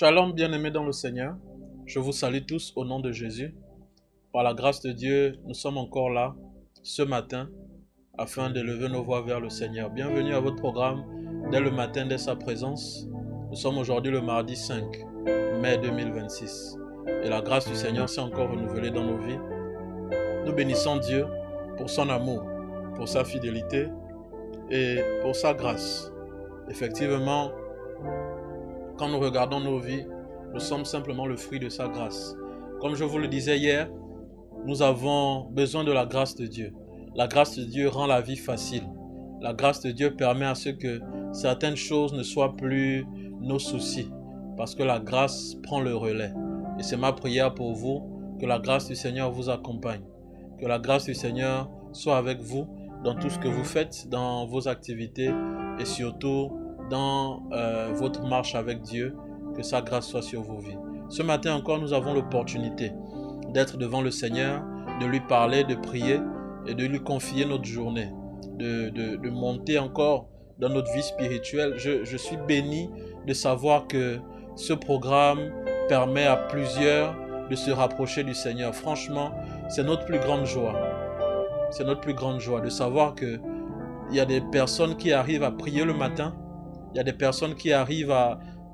Shalom bien-aimés dans le Seigneur, je vous salue tous au nom de Jésus. Par la grâce de Dieu, nous sommes encore là ce matin afin d'élever nos voix vers le Seigneur. Bienvenue à votre programme dès le matin, dès sa présence. Nous sommes aujourd'hui le mardi 5 mai 2026 et la grâce du Seigneur s'est encore renouvelée dans nos vies. Nous bénissons Dieu pour son amour, pour sa fidélité et pour sa grâce. Effectivement, quand nous regardons nos vies, nous sommes simplement le fruit de sa grâce. Comme je vous le disais hier, nous avons besoin de la grâce de Dieu. La grâce de Dieu rend la vie facile. La grâce de Dieu permet à ce que certaines choses ne soient plus nos soucis, parce que la grâce prend le relais. Et c'est ma prière pour vous, que la grâce du Seigneur vous accompagne. Que la grâce du Seigneur soit avec vous dans tout ce que vous faites, dans vos activités et surtout dans votre marche avec Dieu, que sa grâce soit sur vos vies. Ce matin encore, nous avons l'opportunité d'être devant le Seigneur, de lui parler, de prier et de lui confier notre journée, de monter encore dans notre vie spirituelle. Je suis béni de savoir que ce programme permet à plusieurs de se rapprocher du Seigneur. Franchement, c'est notre plus grande joie. C'est notre plus grande joie de savoir qu'il y a des personnes qui arrivent à prier le matin. Il y a des personnes qui arrivent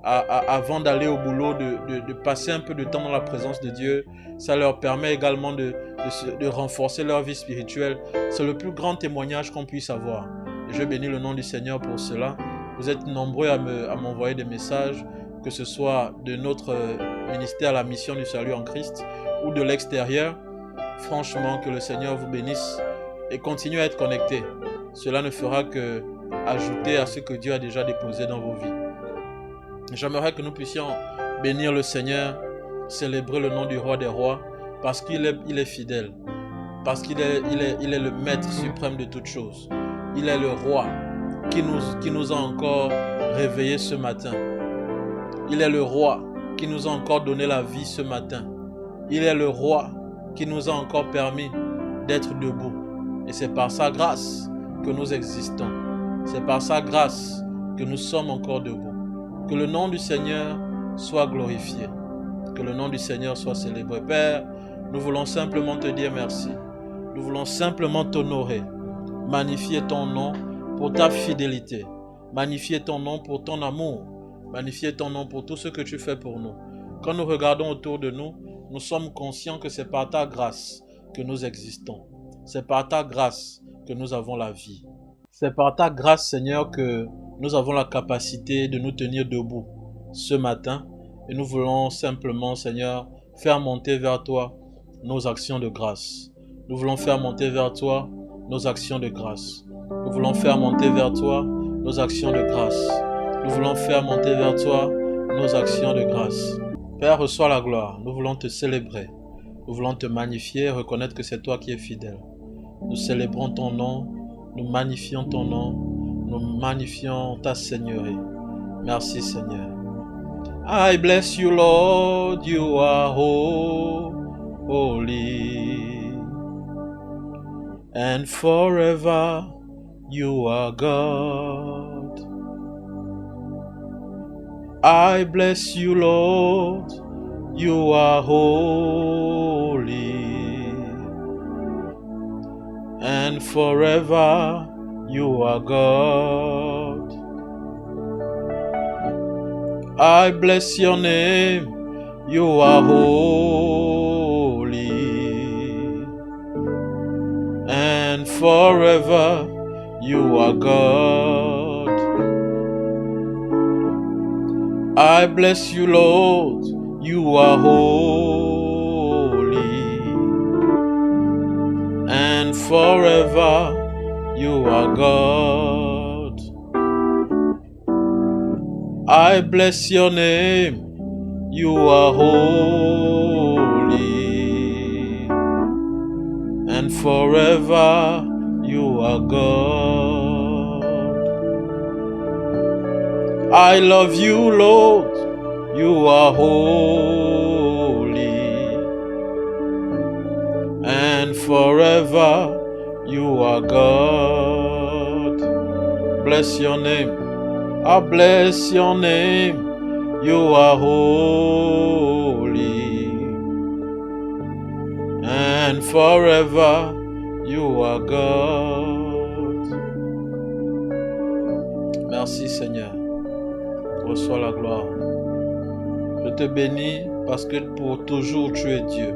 avant d'aller au boulot, de passer un peu de temps dans la présence de Dieu. Ça leur permet également de renforcer leur vie spirituelle. C'est le plus grand témoignage qu'on puisse avoir. Et je bénis le nom du Seigneur pour cela. Vous êtes nombreux à m'envoyer des messages, que ce soit de notre ministère, la mission du salut en Christ, ou de l'extérieur. Franchement, que le Seigneur vous bénisse et continuez à être connectés. Cela ne fera que ajouter à ce que Dieu a déjà déposé dans vos vies. J'aimerais que nous puissions bénir le Seigneur, célébrer le nom du roi des rois, parce qu'il est fidèle, parce qu'il est le maître suprême de toutes choses. Il est le roi qui nous a encore réveillés ce matin. Il est le roi qui nous a encore donné la vie ce matin. Il est le roi qui nous a encore permis d'être debout. Et c'est par sa grâce que nous existons. C'est par sa grâce que nous sommes encore debout. Que le nom du Seigneur soit glorifié. Que le nom du Seigneur soit célébré. Père, nous voulons simplement te dire merci. Nous voulons simplement t'honorer. Magnifier ton nom pour ta fidélité. Magnifier ton nom pour ton amour. Magnifier ton nom pour tout ce que tu fais pour nous. Quand nous regardons autour de nous, nous sommes conscients que c'est par ta grâce que nous existons. C'est par ta grâce que nous avons la vie. C'est par ta grâce, Seigneur, que nous avons la capacité de nous tenir debout ce matin. Et nous voulons simplement, Seigneur, faire monter vers toi nos actions de grâce. Nous voulons faire monter vers toi nos actions de grâce. Nous voulons faire monter vers toi nos actions de grâce. Nous voulons faire monter vers toi nos actions de grâce. Père, reçois la gloire. Nous voulons te célébrer. Nous voulons te magnifier et reconnaître que c'est toi qui es fidèle. Nous célébrons ton nom. Nous magnifions ton nom, nous magnifions ta Seigneurie. Merci Seigneur. I bless you Lord, you are holy. And forever you are God. I bless you Lord, you are holy. And forever you are God. I bless your name, you are holy. And forever you are God. I bless you, Lord, you are holy. And forever you are God. I bless your name, you are holy. And forever you are God. I love you, Lord, you are holy. And forever you are God. Bless your name. I bless your name. you are holy, and forever you are God. Merci Seigneur, reçois la gloire. Je te bénis parce que pour toujours tu es Dieu.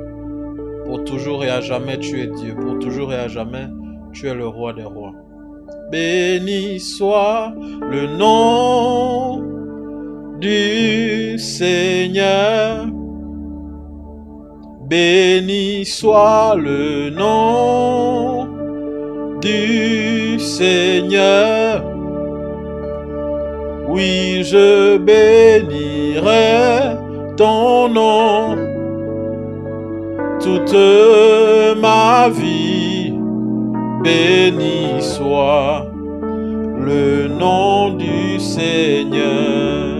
Pour toujours et à jamais tu es Dieu. Pour toujours et à jamais tu es le roi des rois. Béni soit le nom du Seigneur. Béni soit le nom du Seigneur. Oui, je bénirai ton nom toute ma vie. Béni soit le nom du Seigneur.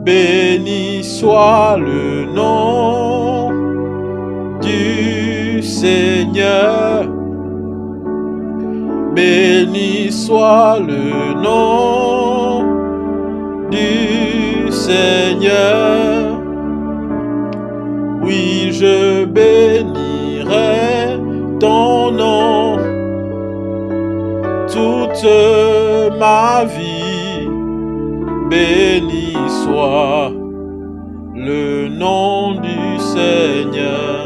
Béni soit le nom du Seigneur. Béni soit le nom du Seigneur. Oui, je bénirai ton nom toute ma vie. Béni soit le nom du Seigneur.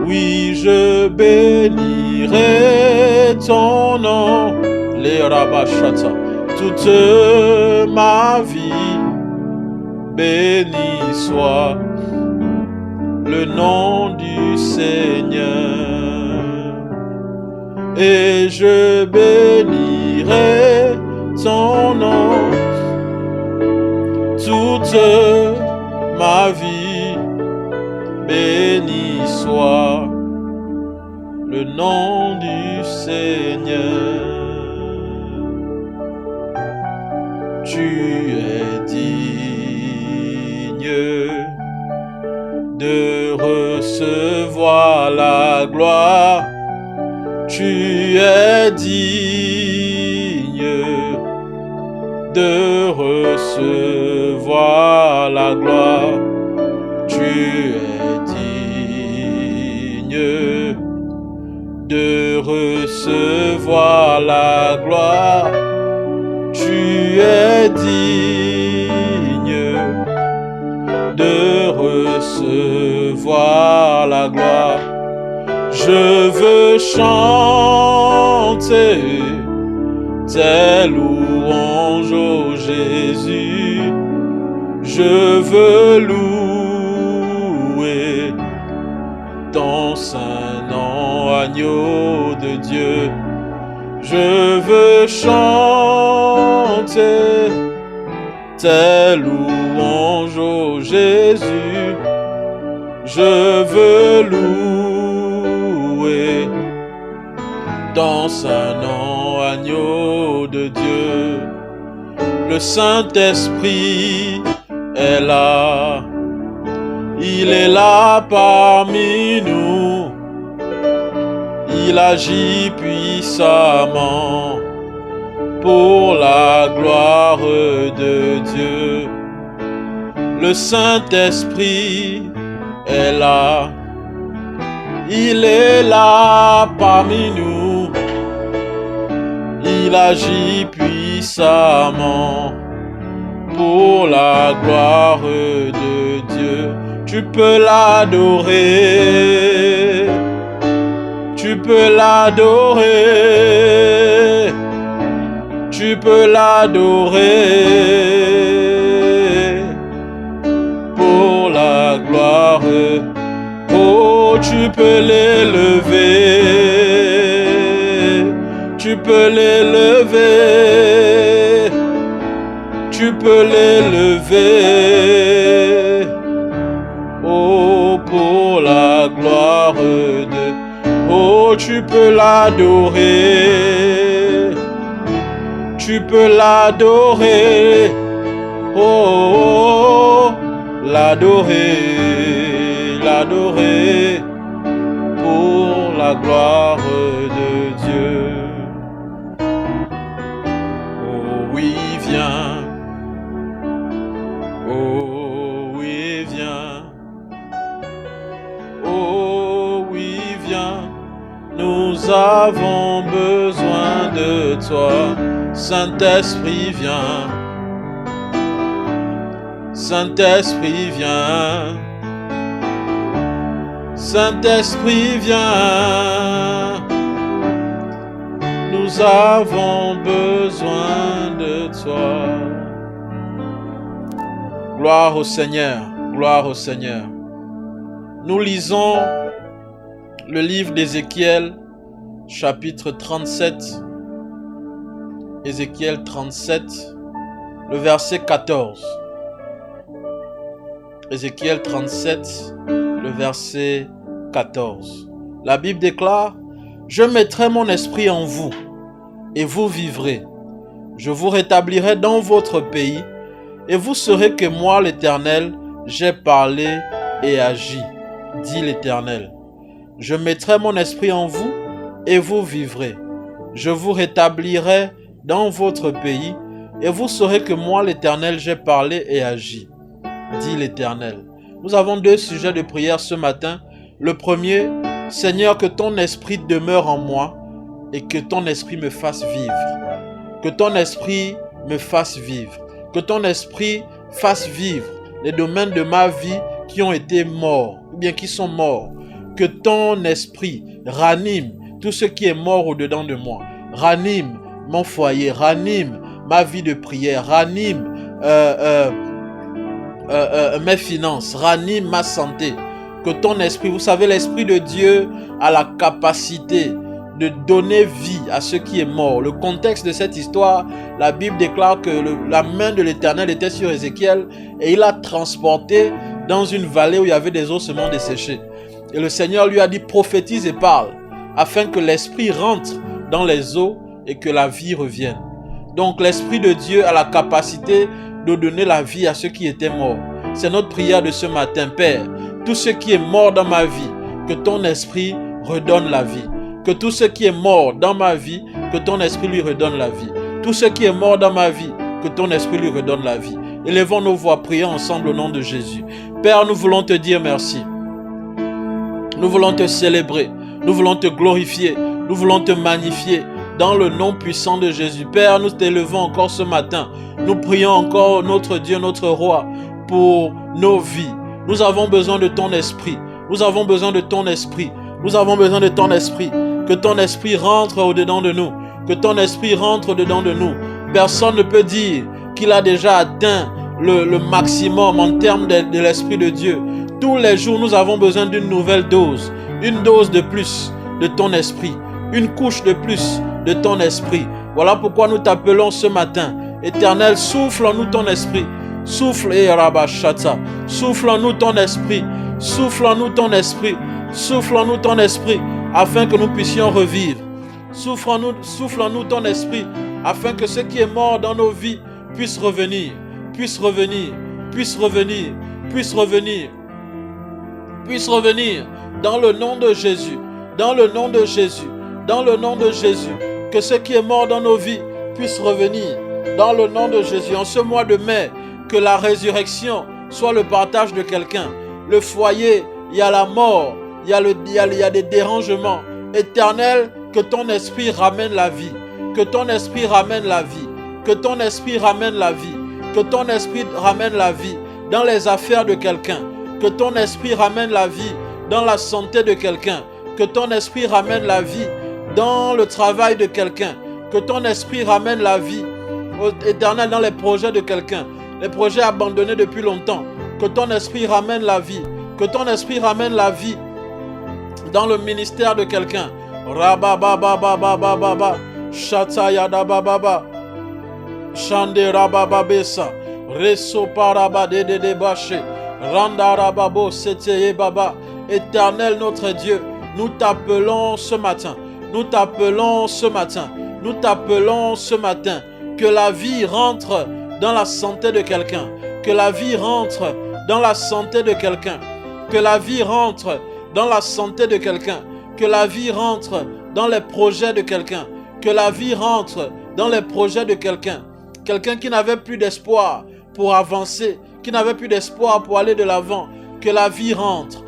Oui, je bénirai ton nom, les rabachata, toute ma vie. Béni soit le nom du Seigneur. Et je bénirai ton nom toute ma vie. Béni soit le nom du Seigneur. Tu es digne de recevoir la gloire. Tu es digne de recevoir la gloire. Tu es digne de recevoir la gloire. Tu es digne de recevoir la gloire. Je veux chanter tes louanges, ô Jésus. Je veux louer ton saint nom, agneau de Dieu. Je veux chanter tes louanges, ô Jésus. Je veux louer ton saint nom, agneau de Dieu. Le Saint-Esprit est là, il est là parmi nous. Il agit puissamment pour la gloire de Dieu. Le Saint-Esprit est là, il est là parmi nous. Il agit puissamment pour la gloire de Dieu. Tu peux l'adorer, tu peux l'adorer, tu peux l'adorer pour la gloire. Oh, tu peux l'élever, tu peux l'élever, tu peux l'élever. Oh, pour la gloire de... Oh, tu peux l'adorer, tu peux l'adorer. Oh, l'adorer, l'adorer pour la gloire de Dieu. Oh oui, viens Nous avons besoin de toi. Saint-Esprit, viens. Saint-Esprit, viens. Saint-Esprit, viens. Nous avons besoin de toi. Gloire au Seigneur, gloire au Seigneur. Nous lisons le livre d'Ézéchiel, chapitre 37. Ézéchiel 37, le verset 14. Ézéchiel 37, le verset 14. La Bible déclare: Je mettrai mon esprit en vous, et vous vivrez. Je vous rétablirai dans votre pays, et vous saurez que moi, l'Éternel, j'ai parlé et agi, dit l'Éternel. Je mettrai mon esprit en vous, et vous vivrez. Je vous rétablirai dans votre pays, et vous saurez que moi, l'Éternel, j'ai parlé et agi, dit l'Éternel. Nous avons deux sujets de prière ce matin. Le premier: Seigneur, que ton esprit demeure en moi et que ton esprit me fasse vivre. Que ton esprit me fasse vivre. Que ton esprit fasse vivre les domaines de ma vie qui ont été morts ou bien qui sont morts. Que ton esprit ranime tout ce qui est mort au-dedans de moi. Ranime mon foyer, ranime ma vie de prière, ranime mes finances, ranime ma santé. Que ton esprit, vous savez, l'Esprit de Dieu a la capacité de donner vie à ce qui est mort. Le contexte de cette histoire, la Bible déclare que la main de l'Éternel était sur Ézéchiel et il l'a transporté dans une vallée où il y avait des ossements desséchés. Et le Seigneur lui a dit: prophétise et parle, afin que l'Esprit rentre dans les eaux et que la vie revienne. Donc l'Esprit de Dieu a la capacité de donner la vie à ceux qui étaient morts. C'est notre prière de ce matin. Père, tout ce qui est mort dans ma vie, que ton esprit redonne la vie. Que tout ce qui est mort dans ma vie, que ton esprit lui redonne la vie. Tout ce qui est mort dans ma vie, que ton esprit lui redonne la vie. Élevons nos voix, prions ensemble au nom de Jésus. Père, nous voulons te dire merci. Nous voulons te célébrer. Nous voulons te glorifier. Nous voulons te magnifier dans le nom puissant de Jésus. Père, nous t'élevons encore ce matin. Nous prions encore notre Dieu, notre Roi, pour nos vies. Nous avons besoin de ton esprit. Nous avons besoin de ton esprit. Nous avons besoin de ton esprit. Que ton esprit rentre au-dedans de nous. Que ton esprit rentre au-dedans de nous. Personne ne peut dire qu'il a déjà atteint le maximum en termes de l'Esprit de Dieu. Tous les jours, nous avons besoin d'une nouvelle dose. Une dose de plus de ton esprit. Une couche de plus de ton esprit. Voilà pourquoi nous t'appelons ce matin. Éternel, souffle en nous ton esprit. Souffle, souffle en nous ton esprit. Souffle en nous ton esprit. Souffle en nous ton esprit, afin que nous puissions revivre. Souffle en nous ton esprit, afin que ce qui est mort dans nos vies puisse revenir, puisse revenir, puisse revenir, puisse revenir, puisse revenir, dans le nom de Jésus, dans le nom de Jésus, dans le nom de Jésus. Que ce qui est mort dans nos vies puisse revenir, dans le nom de Jésus. En ce mois de mai, que la résurrection soit le partage de quelqu'un. Le foyer, il y a la mort, il y a des dérangements. Éternel, que ton esprit ramène la vie. Que ton esprit ramène la vie. Que ton esprit ramène la vie. Que ton esprit ramène la vie dans les affaires de quelqu'un. Que ton esprit ramène la vie dans la santé de quelqu'un. Que ton esprit ramène la vie dans le travail de quelqu'un. Que ton esprit ramène la vie, Éternel, dans les projets de quelqu'un. Les projets abandonnés depuis longtemps. Que ton esprit ramène la vie. Que ton esprit ramène la vie dans le ministère de quelqu'un. Rabababababababa, Shatayadabababa, Shanderabababesa, Resoparabadedebashe, Randarababo Seteye Baba. Éternel notre Dieu, nous t'appelons ce matin. Nous t'appelons ce matin. Nous t'appelons ce matin. Que la vie rentre dans la santé de quelqu'un. Que la vie rentre dans la santé de quelqu'un. Que la vie rentre dans la santé de quelqu'un. Que la vie rentre dans les projets de quelqu'un. Que la vie rentre dans les projets de quelqu'un. Quelqu'un qui n'avait plus d'espoir pour avancer, qui n'avait plus d'espoir pour aller de l'avant. Que la vie rentre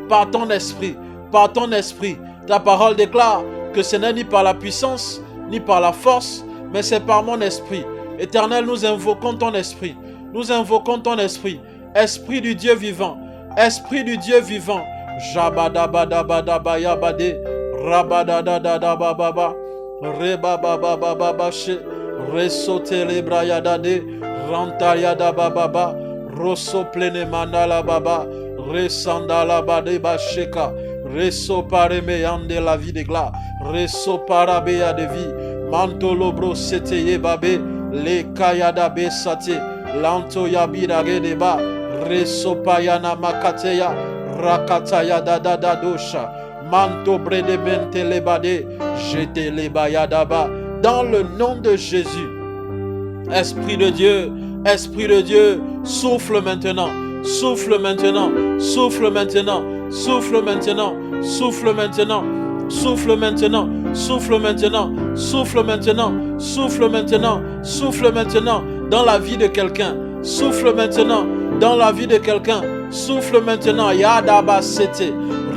par ton esprit, par ton esprit. Ta parole déclare que ce n'est ni par la puissance, ni par la force, mais c'est par mon esprit. Éternel, nous invoquons ton esprit. Nous invoquons ton esprit. Esprit du Dieu vivant. Esprit du Dieu vivant. Jabadabadabadabayabade. Rabadadadadababa. Rebababababashe. Resotelebrayadade. Rantayadabababa. Rosso plenemandala baba. Resandala badebasheka. Reso pareme yande la vie de gla. Reso parabea de vie. Mantolo bro seteye babe. Le kayada be sate. Lanto yabira gedeba. Reso payana makateya. Rakataya dada dosha. Manto bredemente lebade. Jete lebayadaba. Dans le nom de Jésus. Esprit de Dieu, souffle maintenant. Souffle maintenant, souffle maintenant, souffle maintenant, souffle maintenant, souffle maintenant, souffle maintenant, souffle maintenant, souffle maintenant, souffle maintenant dans la vie de quelqu'un. Souffle maintenant dans la vie de quelqu'un. Souffle maintenant. Yadaba sete,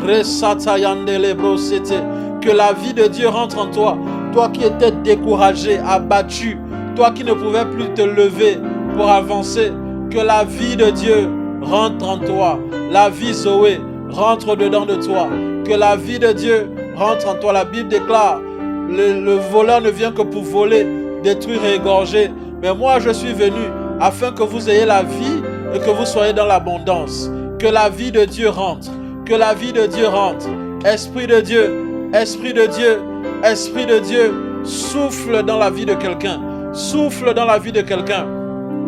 resata yandele bro sete. Que la vie de Dieu rentre en toi. Toi qui étais découragé, abattu, toi qui ne pouvais plus te lever pour avancer. Que la vie de Dieu rentre en toi. La vie Zoé rentre dedans de toi. Que la vie de Dieu rentre en toi. La Bible déclare, le voleur ne vient que pour voler, détruire et égorger. Mais moi je suis venu afin que vous ayez la vie et que vous soyez dans l'abondance. Que la vie de Dieu rentre. Que la vie de Dieu rentre. Esprit de Dieu, Esprit de Dieu, Esprit de Dieu, souffle dans la vie de quelqu'un. Souffle dans la vie de quelqu'un.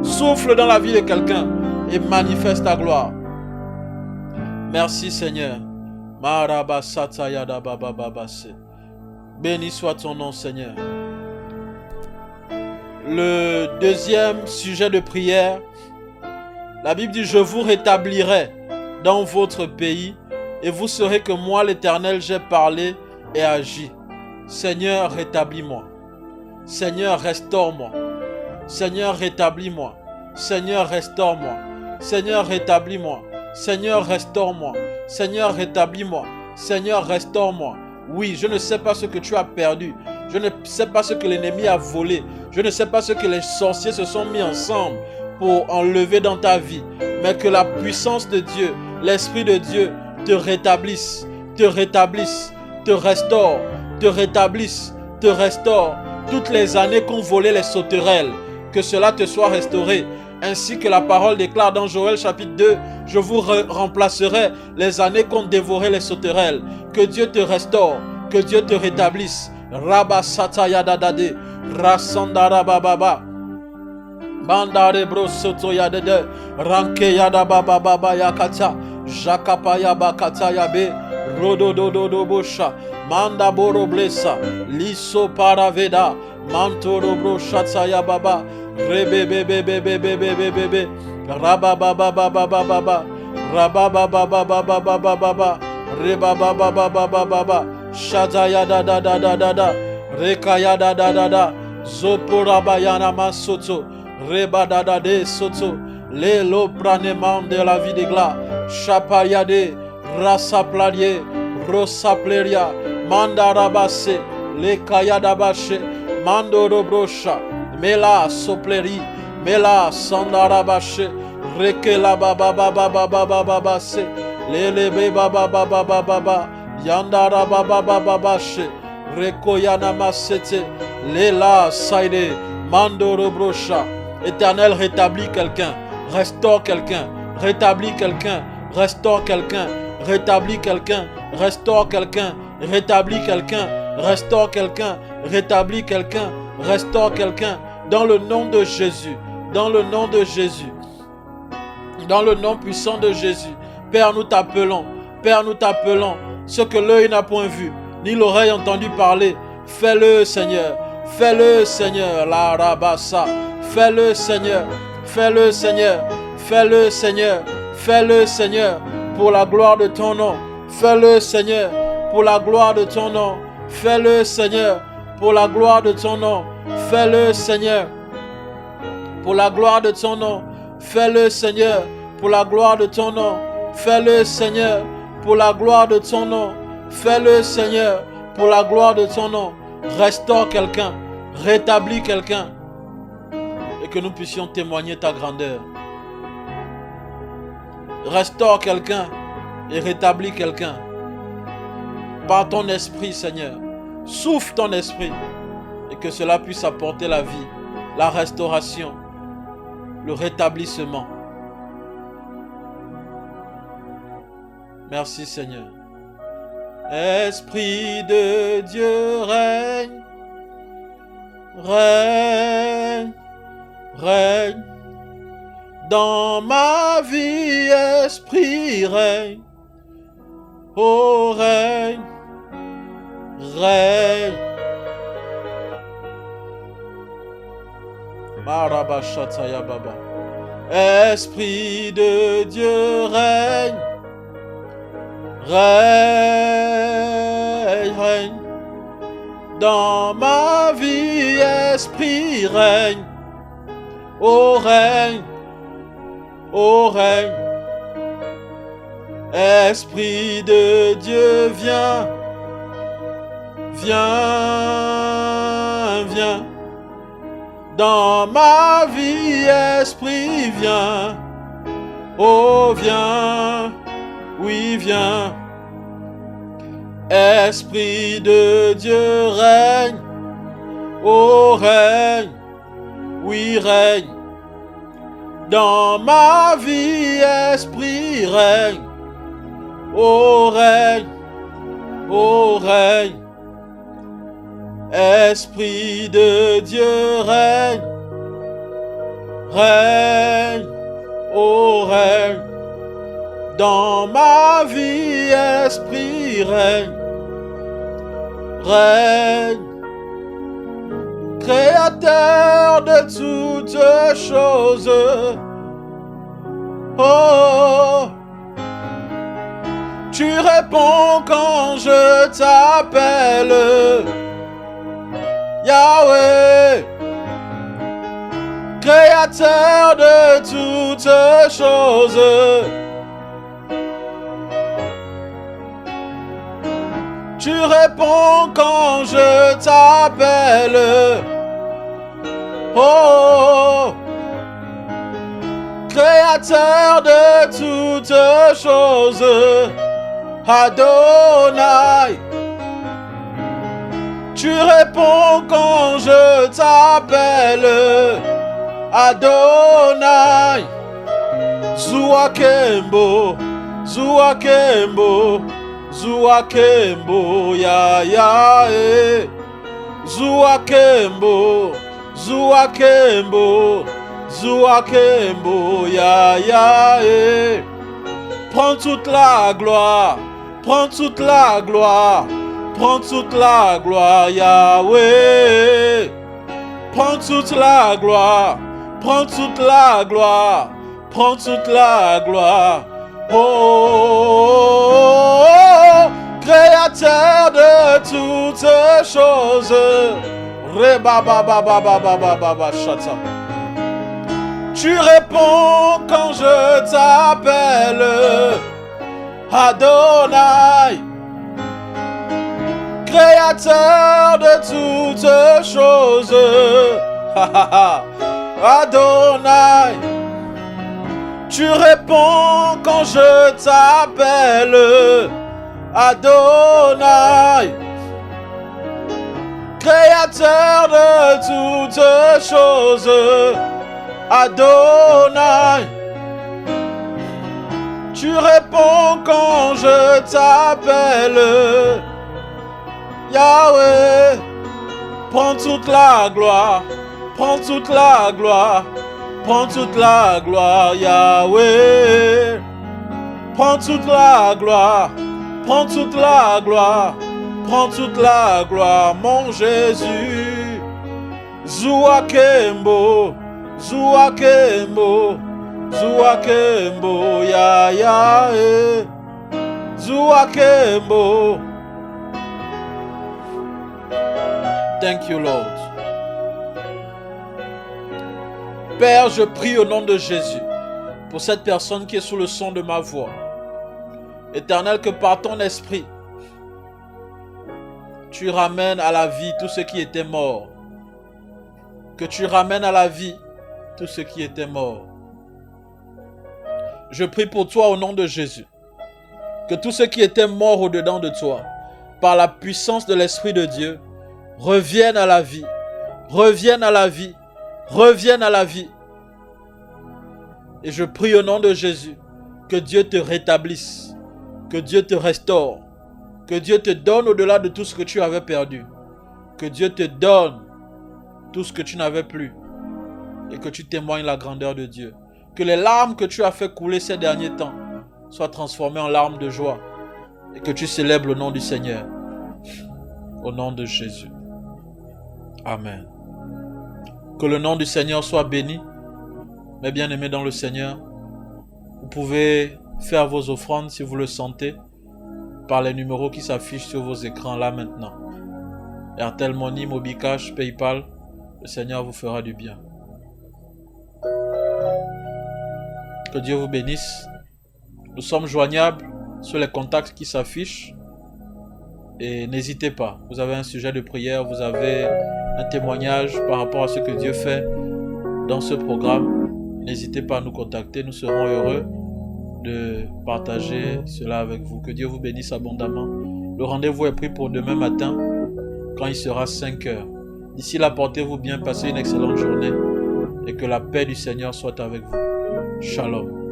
Souffle dans la vie de quelqu'un. Et manifeste ta gloire. Merci Seigneur. Béni soit ton nom Seigneur. Le deuxième sujet de prière, la Bible dit: je vous rétablirai dans votre pays et vous saurez que moi l'Éternel j'ai parlé et agi. Seigneur, rétablis-moi. Seigneur, restaure-moi. Seigneur, rétablis-moi. Seigneur, restaure-moi. Seigneur, rétablis-moi. Seigneur, restaure-moi. Seigneur, rétablis-moi. Seigneur, restaure-moi. Oui, je ne sais pas ce que tu as perdu. Je ne sais pas ce que l'ennemi a volé. Je ne sais pas ce que les sorciers se sont mis ensemble pour enlever dans ta vie. Mais que la puissance de Dieu, l'Esprit de Dieu te rétablisse, te rétablisse, te restaure, te rétablisse, te restaure. Toutes les années qu'ont volé les sauterelles, que cela te soit restauré. Ainsi que la parole déclare dans Joël chapitre 2, je vous remplacerai les années qu'ont dévoré les sauterelles. Que Dieu te restaure, que Dieu te rétablisse. Rabba sataya dadade, rasandara bababa, bandare bro soto yadede, ranke yada bababa yakata, jakapa yabakata yabe, rodo dodo bosha, manda boro blessa, liso paraveda, mantoro bro shataya baba. Rebebebebebebebebebe, rabababababababa, rababababababababa, rebababababababa, shadaya da da da da da da, rekaya da da da da, zoporabayana masoto, rebadada de soto, lelo praneman de la vie de gla, chapayade, rasaplarier, rosapleria, mandarabase, lekayadabashe, mandorobrosha. Mela sopleri, mela sandarabache, rekela baba baba baba baba se, lele baba baba baba, yandara baba baba she, rekoyana masete, lela saide, mandoro brocha. Éternel, rétablis quelqu'un, restaure quelqu'un, rétablis quelqu'un, restaure quelqu'un, rétablis quelqu'un, restaure quelqu'un, rétablis quelqu'un, restaure quelqu'un, rétablis quelqu'un, restaure quelqu'un. Dans le nom de Jésus, dans le nom de Jésus, dans le nom puissant de Jésus. Père, nous t'appelons, Père, nous t'appelons. Ce que l'œil n'a point vu, ni l'oreille entendu parler, fais-le Seigneur, fais-le Seigneur, la rabassa, fais-le Seigneur, fais-le Seigneur, fais-le Seigneur, fais-le Seigneur, pour la gloire de ton nom, fais-le Seigneur, pour la gloire de ton nom, fais-le Seigneur, pour la gloire de ton nom. Fais-le Seigneur, pour la gloire de ton nom. Fais-le Seigneur, pour la gloire de ton nom. Fais-le Seigneur, pour la gloire de ton nom. Fais-le, Seigneur, pour la gloire de ton nom. Restaure quelqu'un, rétablis quelqu'un, et que nous puissions témoigner ta grandeur. Restaure quelqu'un et rétablis quelqu'un. Par ton esprit, Seigneur. Souffle ton esprit et que cela puisse apporter la vie, la restauration, le rétablissement. Merci, Seigneur. Esprit de Dieu, règne, règne, règne. Dans ma vie, esprit, règne. Oh, règne, règne. Marabashataya Baba. Esprit de Dieu, règne, règne, règne. Dans ma vie, esprit, règne. Oh, règne, oh, règne. Esprit de Dieu, viens, viens, viens. Dans ma vie, esprit, viens. Oh, viens, oui, viens. Esprit de Dieu, règne. Oh, règne, oui, règne. Dans ma vie, esprit, règne. Oh, règne, oh, règne. Esprit de Dieu, règne, règne, oh, règne. Dans ma vie, esprit, règne, règne. Créateur de toutes choses, oh, tu réponds quand je t'appelle. Yahweh, créateur de toutes choses. Tu réponds quand je t'appelle. Oh, créateur de toutes choses. Adonai, tu réponds quand je t'appelle. Adonai, Zuakembo, Zuakembo, Zuakembo, ya ya eh. Zuakembo, Zuakembo, Zuakembo, ya ya eh. Prends toute la gloire, prends toute la gloire. Prends toute la gloire, Yahweh. Prends toute la gloire. Prends toute la gloire. Prends toute la gloire. Oh, créateur de toutes choses. Tu réponds quand je t'appelle. Adonai, créateur de toutes choses. Adonai, tu réponds quand je t'appelle. Adonai, créateur de toutes choses. Adonai, tu réponds quand je t'appelle. Yahweh, prends toute la gloire, prends toute la gloire, prends toute la gloire, Yahweh. Prends toute la gloire, prends toute la gloire, prends toute la gloire, mon Jésus. Zuakembo, Zuakembo, Zuakembo, ya ya eh. Zuakembo. Thank you, Lord. Père, je prie au nom de Jésus pour cette personne qui est sous le son de ma voix. Éternel, que par ton esprit, tu ramènes à la vie tout ce qui était mort. Que tu ramènes à la vie tout ce qui était mort. Je prie pour toi au nom de Jésus. Que tout ce qui était mort au-dedans de toi, par la puissance de l'Esprit de Dieu, revienne à la vie. Revienne à la vie. Revienne à la vie. Et je prie au nom de Jésus que Dieu te rétablisse, que Dieu te restaure, que Dieu te donne au-delà de tout ce que tu avais perdu, que Dieu te donne tout ce que tu n'avais plus et que tu témoignes la grandeur de Dieu. Que les larmes que tu as fait couler ces derniers temps soient transformées en larmes de joie et que tu célèbres le nom du Seigneur. Au nom de Jésus. Amen. Que le nom du Seigneur soit béni. Mes bien-aimés dans le Seigneur, vous pouvez faire vos offrandes si vous le sentez par les numéros qui s'affichent sur vos écrans là maintenant. Airtel Money, Mobicash, PayPal, le Seigneur vous fera du bien. Que Dieu vous bénisse. Nous sommes joignables sur les contacts qui s'affichent. Et n'hésitez pas, vous avez un sujet de prière, vous avez un témoignage par rapport à ce que Dieu fait dans ce programme. N'hésitez pas à nous contacter, nous serons heureux de partager cela avec vous. Que Dieu vous bénisse abondamment. Le rendez-vous est pris pour demain matin quand il sera 5 heures. D'ici là, portez-vous bien, passez une excellente journée et que la paix du Seigneur soit avec vous. Shalom.